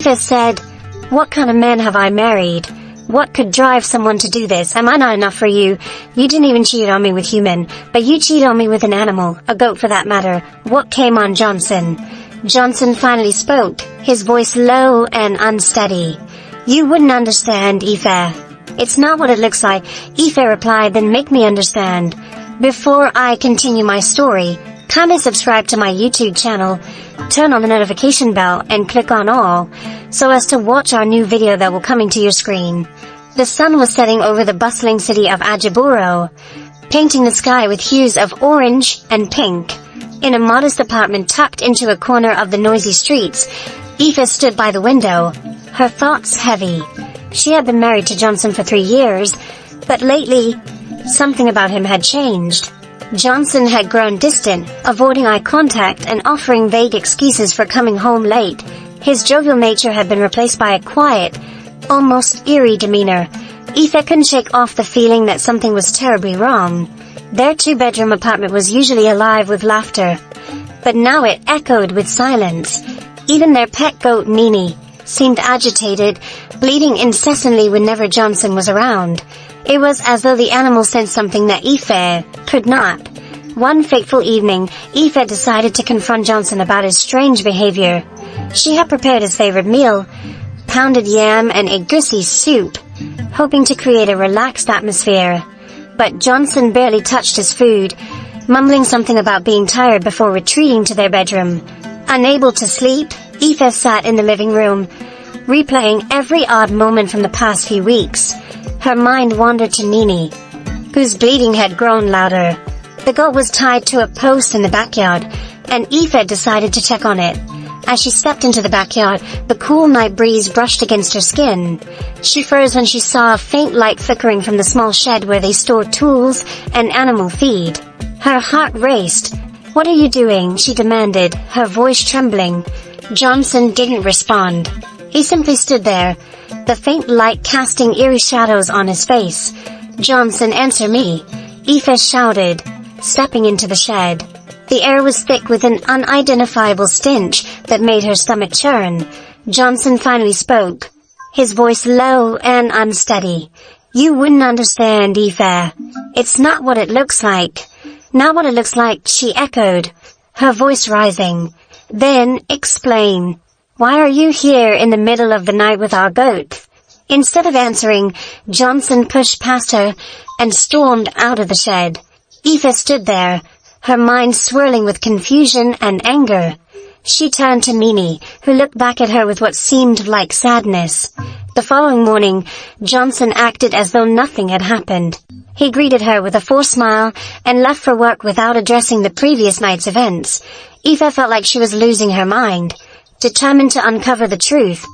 Aoife said, "What kind of man have I married? What could drive someone to do this? Am I not enough for you? You didn't even cheat on me with human, but you cheat on me with an animal, a goat for that matter. What came on Johnson?" Johnson finally spoke, his voice low and unsteady. "You wouldn't understand, Aoife. It's not what it looks like." Aoife replied, "Then make me understand. Before I continue my story, kindly subscribe to my YouTube channel, turn on the notification bell, and click on all, so as to watch our new video that will come into your screen." The sun was setting over the bustling city of Ajaburo, painting the sky with hues of orange and pink. In a modest apartment tucked into a corner of the noisy streets, Aoife stood by the window, her thoughts heavy. She had been married to Johnson for 3 years, but lately, something about him had changed. Johnson had grown distant, avoiding eye contact and offering vague excuses for coming home late. His jovial nature had been replaced by a quiet, almost eerie demeanor. Aoife couldn't shake off the feeling that something was terribly wrong. Their 2-bedroom apartment was usually alive with laughter, but now it echoed with silence. Even their pet goat Nini seemed agitated, bleating incessantly whenever Johnson was around. It was as though the animal sensed something that Aoife could not. One fateful evening, Aoife decided to confront Johnson about his strange behavior. She had prepared his favorite meal, pounded yam and egusi soup, hoping to create a relaxed atmosphere. But Johnson barely touched his food, mumbling something about being tired before retreating to their bedroom. Unable to sleep, Aoife sat in the living room, replaying every odd moment from the past few weeks. Her mind wandered to Nini, whose bleating had grown louder. The goat was tied to a post in the backyard, and Aoife decided to check on it. As she stepped into the backyard, the cool night breeze brushed against her skin. She froze when she saw a faint light flickering from the small shed where they stored tools and animal feed. Her heart raced. "What are you doing?" she demanded, her voice trembling. Johnson didn't respond. He simply stood there, the faint light casting eerie shadows on his face. "Johnson, answer me," Aoife shouted, stepping into the shed. The air was thick with an unidentifiable stench that made her stomach churn. Johnson finally spoke, his voice low and unsteady. "You wouldn't understand, Aoife. It's not what it looks like." "Not what it looks like," she echoed, her voice rising. "Then, explain. Why are you here in the middle of the night with our goat?" Instead of answering, Johnson pushed past her and stormed out of the shed. Aoife stood there, her mind swirling with confusion and anger. She turned to Nini, who looked back at her with what seemed like sadness. The following morning, Johnson acted as though nothing had happened. He greeted her with a forced smile and left for work without addressing the previous night's events. Aoife felt like she was losing her mind. Determined to uncover the truth,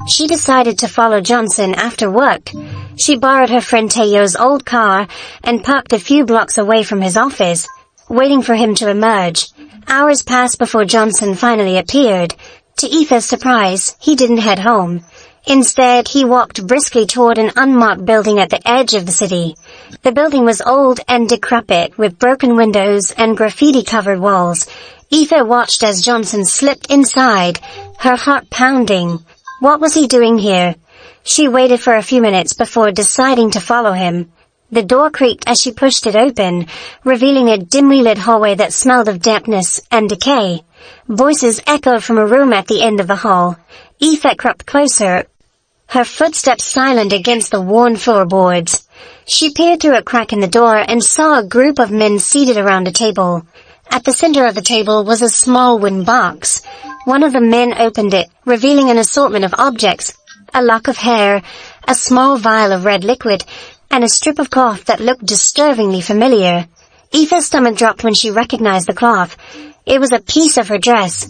she decided to follow Johnson after work. She borrowed her friend Teyo's old car and parked a few blocks away from his office, waiting for him to emerge. Hours passed before Johnson finally appeared. To Aoife's surprise, he didn't head home. Instead, he walked briskly toward an unmarked building at the edge of the city. The building was old and decrepit, with broken windows and graffiti-covered walls. Aoife watched as Johnson slipped inside, her heart pounding. What was he doing here? She waited for a few minutes before deciding to follow him. The door creaked as she pushed it open, revealing a dimly lit hallway that smelled of dampness and decay. Voices echoed from a room at the end of the hall. Aoife crept closer, her footsteps silent against the worn floorboards. She peered through a crack in the door and saw a group of men seated around a table. At the center of the table was a small wooden box. One of the men opened it, revealing an assortment of objects: a lock of hair, a small vial of red liquid, and a strip of cloth that looked disturbingly familiar. Aoife's stomach dropped when she recognized the cloth. It was a piece of her dress,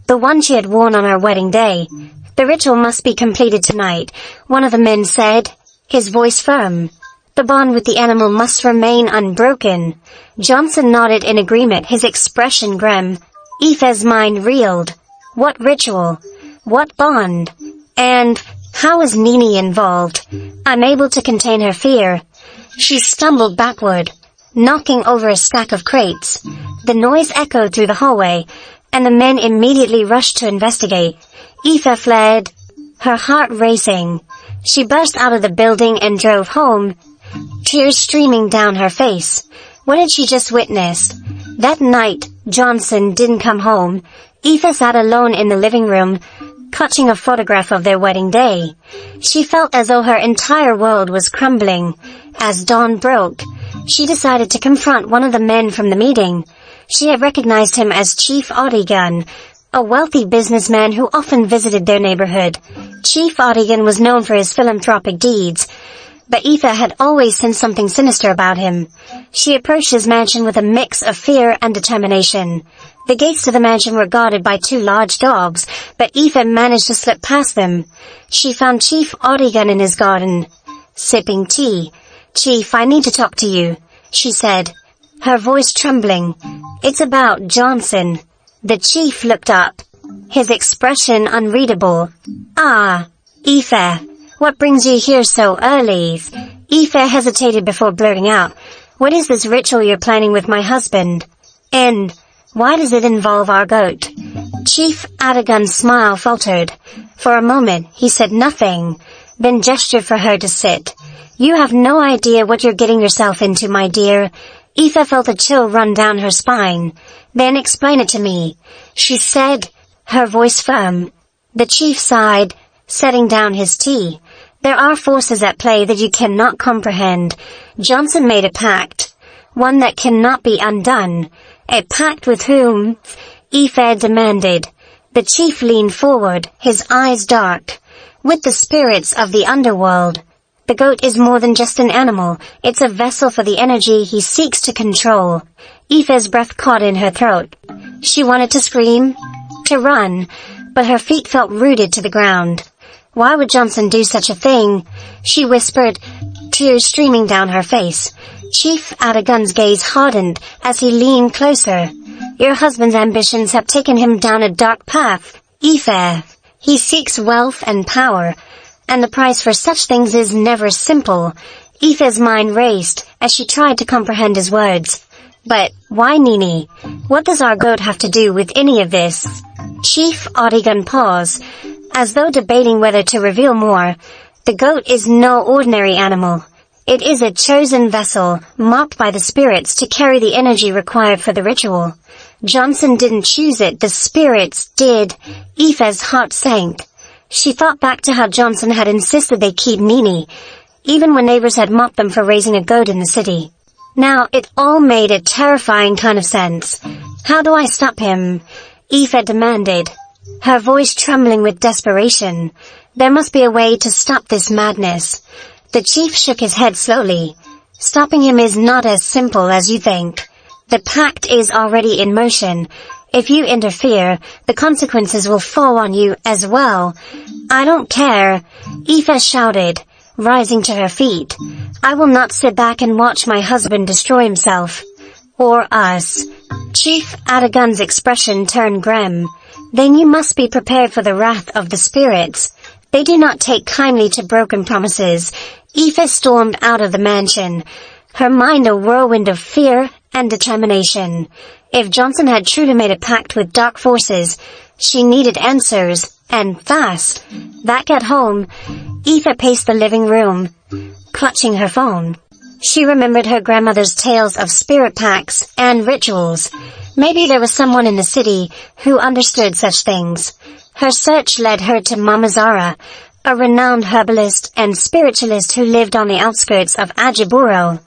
the one she had worn on her wedding day. "The ritual must be completed tonight," one of the men said, his voice firm. "The bond with the animal must remain unbroken." Johnson nodded in agreement, his expression grim. Aoife's mind reeled. What ritual? What bond? And how was Nini involved? Unable to contain her fear, she stumbled backward, knocking over a stack of crates. The noise echoed through the hallway, and the men immediately rushed to investigate. Aoife fled, her heart racing. She burst out of the building and drove home, tears streaming down her face. What had she just witnessed? That night, Johnson didn't come home. Aoife sat alone in the living room, clutching a photograph of their wedding day. She felt as though her entire world was crumbling. As dawn broke, she decided to confront one of the men from the meeting. She had recognized him as Chief Odigan, a wealthy businessman who often visited their neighborhood. Chief Odigan was known for his philanthropic deeds, but Aoife had always sensed something sinister about him. She approached his mansion with a mix of fear and determination. The gates to the mansion were guarded by two large dogs, but Aoife managed to slip past them. She found Chief Odigan in his garden, sipping tea. "Chief, I need to talk to you," she said, her voice trembling. "It's about Johnson." The chief looked up, his expression unreadable. "Ah, Aoife, what brings you here so early?" Aoife hesitated before blurting out, "What is this ritual you're planning with my husband? And why does it involve our goat?" Chief Odigan's smile faltered. For a moment, he said nothing, then gestured for her to sit. "You have no idea what you're getting yourself into, my dear." Aoife felt a chill run down her spine. "Then explain it to me," she said, her voice firm. The chief sighed, setting down his tea. "There are forces at play that you cannot comprehend. Johnson made a pact, one that cannot be undone." "A pact with whom?" Aoife demanded. The chief leaned forward, his eyes dark. "With the spirits of the underworld. The goat is more than just an animal, it's a vessel for the energy he seeks to control." Aoife's breath caught in her throat. She wanted to scream, to run, but her feet felt rooted to the ground. "Why would Johnson do such a thing?" she whispered, tears streaming down her face. Chief Odigan's gaze hardened as he leaned closer. "Your husband's ambitions have taken him down a dark path, Aoife. He seeks wealth and power, and the price for such things is never simple." Aoife's mind raced as she tried to comprehend his words. "But why Nini? What does our goat have to do with any of this?" Chief Odigan paused, as though debating whether to reveal more. "The goat is no ordinary animal. It is a chosen vessel, marked by the spirits to carry the energy required for the ritual. Johnson didn't choose it, the spirits did." Aoife's heart sank. She thought back to how Johnson had insisted they keep Nini, even when neighbors had mocked them for raising a goat in the city. Now it all made a terrifying kind of sense. "How do I stop him?" Aoife demanded, her voice trembling with desperation. "There must be a way to stop this madness." The chief shook his head slowly. "Stopping him is not as simple as you think. The pact is already in motion. If you interfere, the consequences will fall on you as well." "I don't care," Aoife shouted, rising to her feet. "I will not sit back and watch my husband destroy himself. Or us." Chief Odigan's expression turned grim. "Then you must be prepared for the wrath of the spirits. They do not take kindly to broken promises." Aoife stormed out of the mansion, her mind a whirlwind of fear and determination. If Johnson had truly made a pact with dark forces, she needed answers, and fast. Back at home, Aoife paced the living room, clutching her phone. She remembered her grandmother's tales of spirit pacts and rituals. Maybe there was someone in the city who understood such things. Her search led her to Mama Zara, a renowned herbalist and spiritualist who lived on the outskirts of Ajiburo.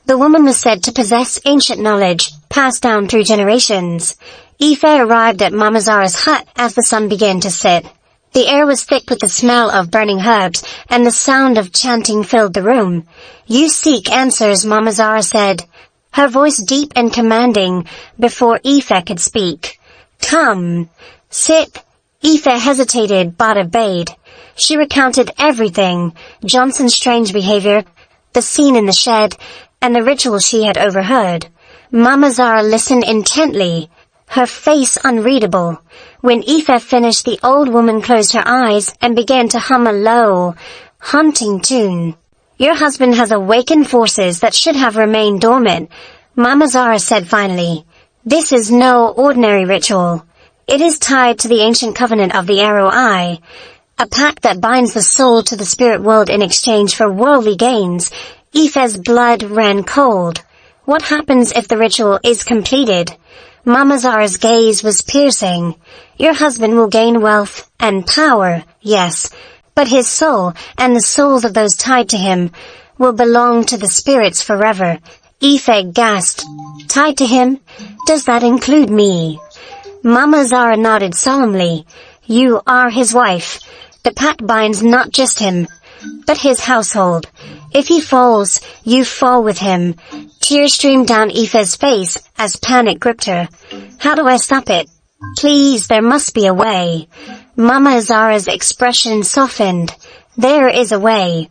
The woman was said to possess ancient knowledge, passed down through generations. Aoife arrived at Mama Zara's hut as the sun began to set. The air was thick with the smell of burning herbs, and the sound of chanting filled the room. "You seek answers," Mama Zara said, her voice deep and commanding, before Aoife could speak. "Come, sit." Aoife hesitated but obeyed. She recounted everything, Johnson's strange behavior, the scene in the shed, and the ritual she had overheard. Mama Zara listened intently, her face unreadable. When Aoife finished, the old woman closed her eyes and began to hum a low, haunting tune. "Your husband has awakened forces that should have remained dormant," Mama Zara said finally. "This is no ordinary ritual. It is tied to the ancient covenant of the Arrow Eye, A pact that binds the soul to the spirit world in exchange for worldly gains. Ife's blood ran cold. What happens if the ritual is completed? Mama Zara's gaze was piercing. Your husband will gain wealth and power, yes, but his soul and the souls of those tied to him will belong to the spirits forever. Ife gasped. Tied to him? Does that include me? Mama Zara nodded solemnly. You are his wife. The pact binds not just him, but his household. If he falls, you fall with him. Tears streamed down Ife's face as panic gripped her. How do I stop it? Please, there must be a way. Mama Zara's expression softened. There is a way.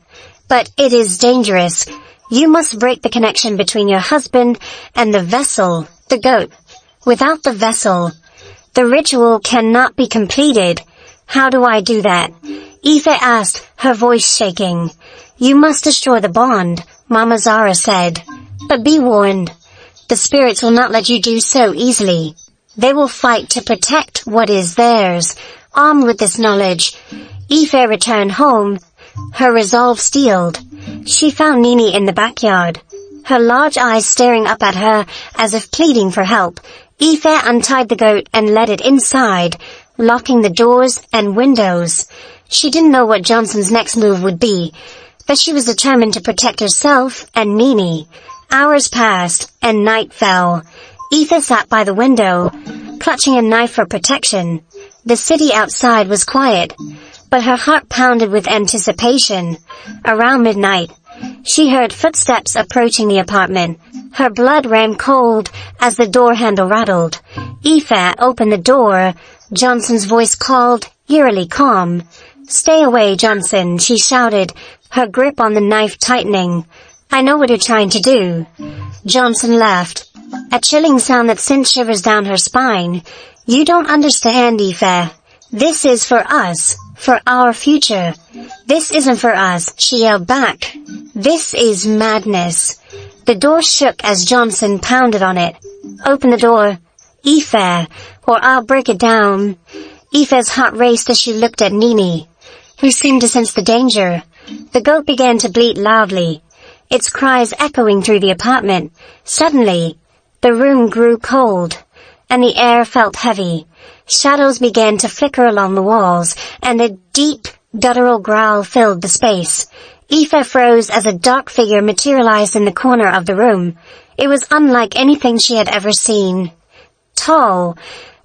But it is dangerous. You must break the connection between your husband and the vessel, the goat. Without the vessel, the ritual cannot be completed. How do I do that? Ife asked, her voice shaking. You must destroy the bond, Mama Zara said. But be warned. The spirits will not let you do so easily. They will fight to protect what is theirs. Armed with this knowledge, Ife returned home, her resolve steeled. She found Nini in the backyard, her large eyes staring up at her as if pleading for help. Ife untied the goat and led it inside, locking the doors and windows. She didn't know what Johnson's next move would be, but she was determined to protect herself and Nini. Hours passed, and night fell. Ife sat by the window, clutching a knife for protection. The city outside was quiet, but her heart pounded with anticipation. Around midnight, she heard footsteps approaching the apartment. Her blood ran cold as the door handle rattled. Ife opened the door. Johnson's voice called, eerily calm. Stay away, Johnson, she shouted, her grip on the knife tightening. I know what you're trying to do. Johnson laughed, a chilling sound that sent shivers down her spine. You don't understand, Ife. This is for us, for our future. This isn't for us, she yelled back. This is madness. The door shook as Johnson pounded on it. Open the door, Ife, or I'll break it down. Ife's heart raced as she looked at Nini, who seemed to sense the danger. The goat began to bleat loudly, its cries echoing through the apartment. Suddenly, the room grew cold, and the air felt heavy. Shadows began to flicker along the walls, and a deep, guttural growl filled the space. Ife froze as a dark figure materialized in the corner of the room. It was unlike anything she had ever seen. Tall,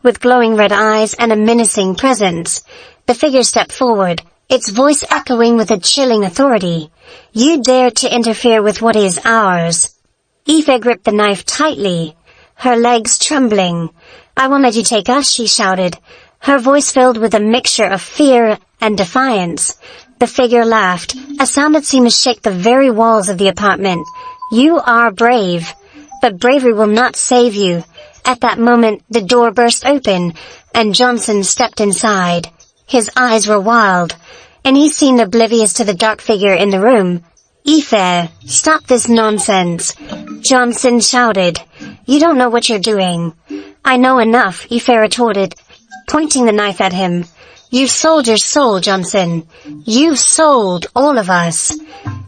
with glowing red eyes and a menacing presence, the figure stepped forward, its voice echoing with a chilling authority. You dare to interfere with what is ours. Ife gripped the knife tightly, her legs trembling. I won't let you take us, she shouted, her voice filled with a mixture of fear and defiance. The figure laughed, a sound that seemed to shake the very walls of the apartment. You are brave, but bravery will not save you. At that moment, the door burst open, and Johnson stepped inside. His eyes were wild, and he seemed oblivious to the dark figure in the room. Ife, stop this nonsense, Johnson shouted. You don't know what you're doing. I know enough, Ife retorted, pointing the knife at him. You've sold your soul, Johnson. You've sold all of us.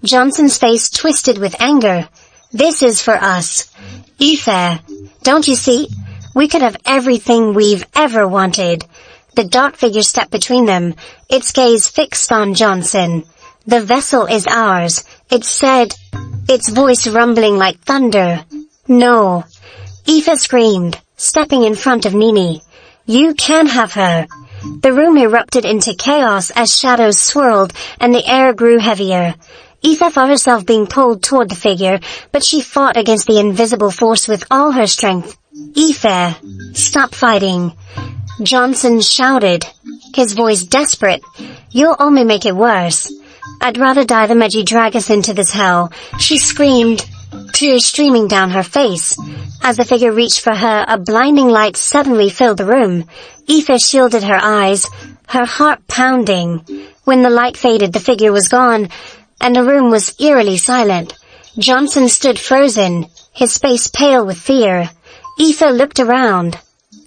Johnson's face twisted with anger. This is for us. Ife, don't you see? We could have everything we've ever wanted. The dark figure stepped between them, its gaze fixed on Johnson. The vessel is ours, it said, its voice rumbling like thunder. No. Ife screamed, stepping in front of Nini. You can have her. The room erupted into chaos as shadows swirled and the air grew heavier. Ife felt herself being pulled toward the figure, but she fought against the invisible force with all her strength. Ife, stop fighting, Johnson shouted, his voice desperate. You'll only make it worse. I'd rather die than let you drag us into this hell, she screamed, tears streaming down her face. As the figure reached for her, a blinding light suddenly filled the room. Ife shielded her eyes, her heart pounding. When the light faded, the figure was gone, and the room was eerily silent. Johnson stood frozen, his face pale with fear. Ife looked around,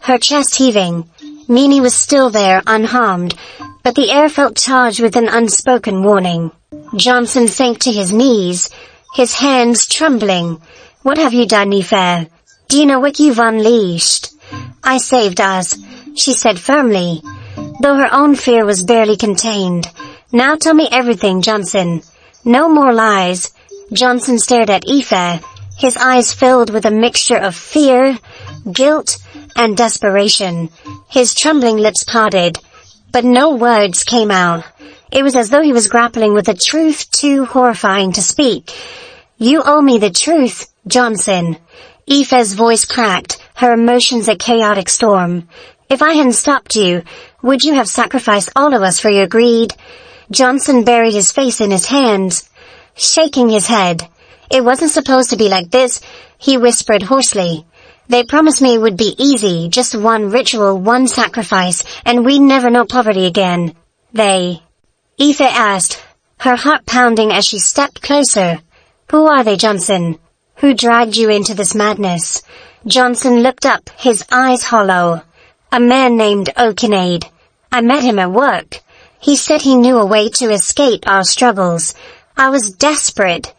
her chest heaving. Minnie was still there, unharmed, but the air felt charged with an unspoken warning. Johnson sank to his knees, his hands trembling. What have you done, Aoife? Do you know what you've unleashed? I saved us, she said firmly, though her own fear was barely contained. Now tell me everything, Johnson. No more lies. Johnson stared at Aoife, his eyes filled with a mixture of fear, guilt, and desperation. His trembling lips parted, but no words came out. It was as though he was grappling with a truth too horrifying to speak. You owe me the truth, Johnson. Aoife's voice cracked, her emotions a chaotic storm. If I hadn't stopped you, would you have sacrificed all of us for your greed? Johnson buried his face in his hands, shaking his head. It wasn't supposed to be like this, he whispered hoarsely. They promised me it would be easy, just one ritual, one sacrifice, and we'd never know poverty again. They? Aoife asked, her heart pounding as she stepped closer. Who are they, Johnson? Who dragged you into this madness? Johnson looked up, his eyes hollow. A man named Okinade. I met him at work. He said he knew a way to escape our struggles. I was desperate.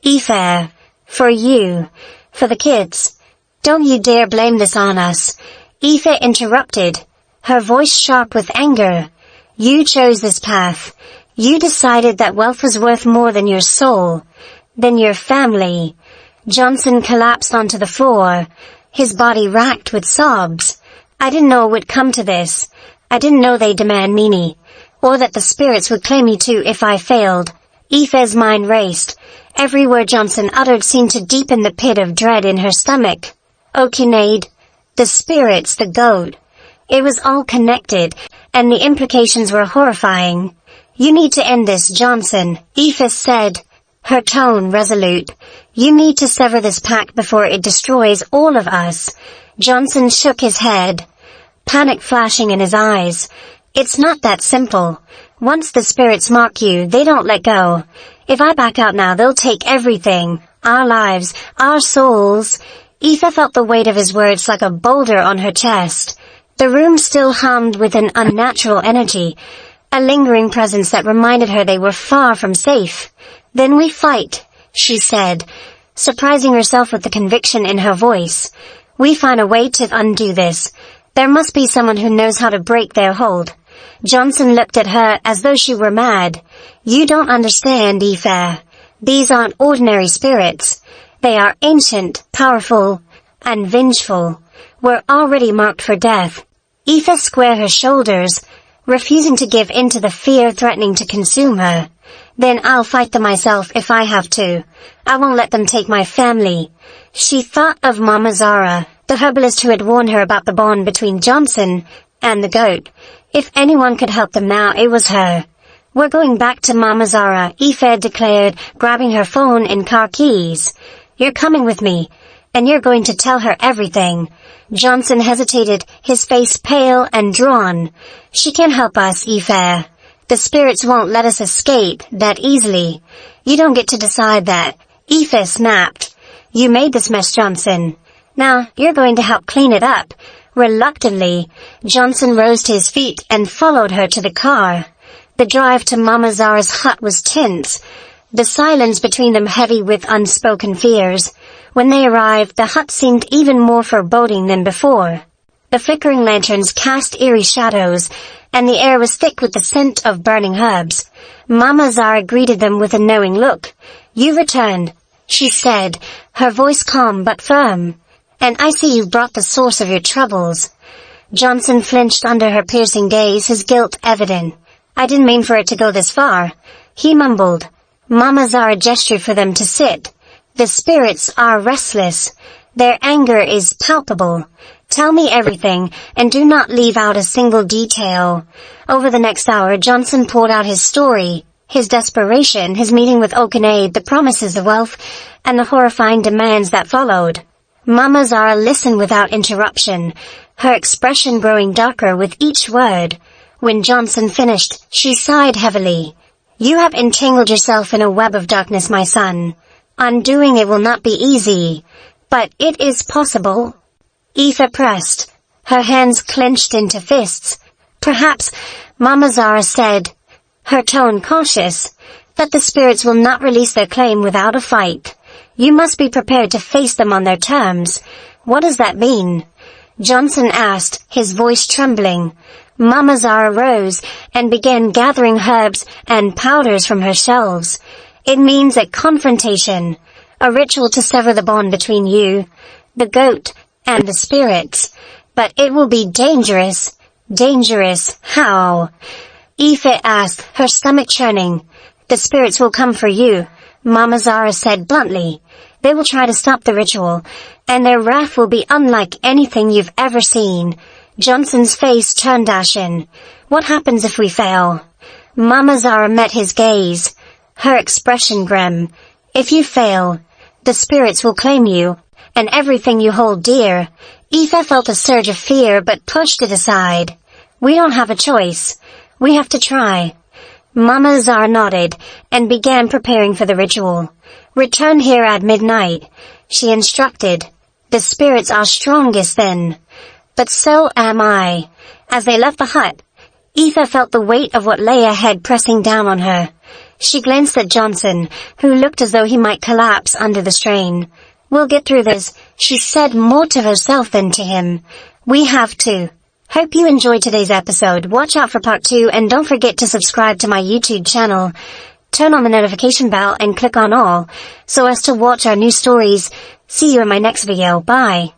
Aoife, for you, for the kids. Don't you dare blame this on us. Aoife interrupted, her voice sharp with anger. You chose this path. You decided that wealth was worth more than your soul, than your family. Johnson collapsed onto the floor, his body racked with sobs. I didn't know it would come to this. I didn't know they'd demand Minnie, or that the spirits would claim me too if I failed. Aoife's mind raced. Every word Johnson uttered seemed to deepen the pit of dread in her stomach. Okinade, the spirits, the goat. It was all connected, and the implications were horrifying. You need to end this, Johnson, Aoife said, her tone resolute. You need to sever this pact before it destroys all of us. Johnson shook his head, panic flashing in his eyes. It's not that simple. Once the spirits mark you, they don't let go. If I back out now, they'll take everything. Our lives, our souls. Aoife felt the weight of his words like a boulder on her chest. The room still hummed with an unnatural energy, a lingering presence that reminded her they were far from safe. Then we fight, she said, surprising herself with the conviction in her voice. We find a way to undo this. There must be someone who knows how to break their hold. Johnson looked at her as though she were mad. You don't understand, Aoife. These aren't ordinary spirits. They are ancient, powerful, and vengeful. We're already marked for death. Aoife squared her shoulders, refusing to give in to the fear threatening to consume her. Then I'll fight them myself if I have to. I won't let them take my family. She thought of Mama Zara, the herbalist who had warned her about the bond between Johnson and the goat. If anyone could help them now, it was her. We're going back to Mama Zara, Aoife declared, grabbing her phone and car keys. You're coming with me, and you're going to tell her everything. Johnson hesitated, his face pale and drawn. She can't help us, Aoife. The spirits won't let us escape that easily. You don't get to decide that. Aoife snapped. You made this mess, Johnson. Now, you're going to help clean it up. Reluctantly, Johnson rose to his feet and followed her to the car. The drive to Mama Zara's hut was tense, the silence between them heavy with unspoken fears. When they arrived, the hut seemed even more foreboding than before. The flickering lanterns cast eerie shadows, and the air was thick with the scent of burning herbs. Mama Zara greeted them with a knowing look. You returned, she said, her voice calm but firm. And I see you've brought the source of your troubles. Johnson flinched under her piercing gaze, his guilt evident. I didn't mean for it to go this far, he mumbled. Mama Zara gestured for them to sit. The spirits are restless. Their anger is palpable. Tell me everything, and do not leave out a single detail. Over the next hour, Johnson poured out his story, his desperation, his meeting with Okinade, the promises of wealth, and the horrifying demands that followed. Mama Zara listened without interruption, her expression growing darker with each word. When Johnson finished, she sighed heavily. You have entangled yourself in a web of darkness, my son. Undoing it will not be easy, but it is possible. Aoife pressed. her hands clenched into fists. "Perhaps," Mama Zara said, her tone cautious, "that the spirits will not release their claim without a fight. You must be prepared to face them on their terms." "What does that mean?" Johnson asked, his voice trembling. Mama Zara rose and began gathering herbs and powders from her shelves. "It means a confrontation, a ritual to sever the bond between you, the goat, and the spirits. But it will be dangerous." "Dangerous? How?" Aoife asked, her stomach churning. "The spirits will come for you," Mama Zara said bluntly. "They will try to stop the ritual, and their wrath will be unlike anything you've ever seen." Johnson's face turned ashen. "What happens if we fail?" Mama Zara met his gaze, her expression grim. "If you fail, the spirits will claim you, and everything you hold dear." Aoife felt a surge of fear but pushed it aside. "We don't have a choice. We have to try." Mama Zara nodded and began preparing for the ritual. "Return here at midnight," she instructed. "The spirits are strongest then. But so am I." As they left the hut, Aoife felt the weight of what lay ahead pressing down on her. She glanced at Johnson, who looked as though he might collapse under the strain. "We'll get through this," she said more to herself than to him. "We have to." Hope you enjoyed today's episode. Watch out for part 2 and don't forget to subscribe to my YouTube channel. Turn on the notification bell and click on all so as to watch our new stories. See you in my next video. Bye.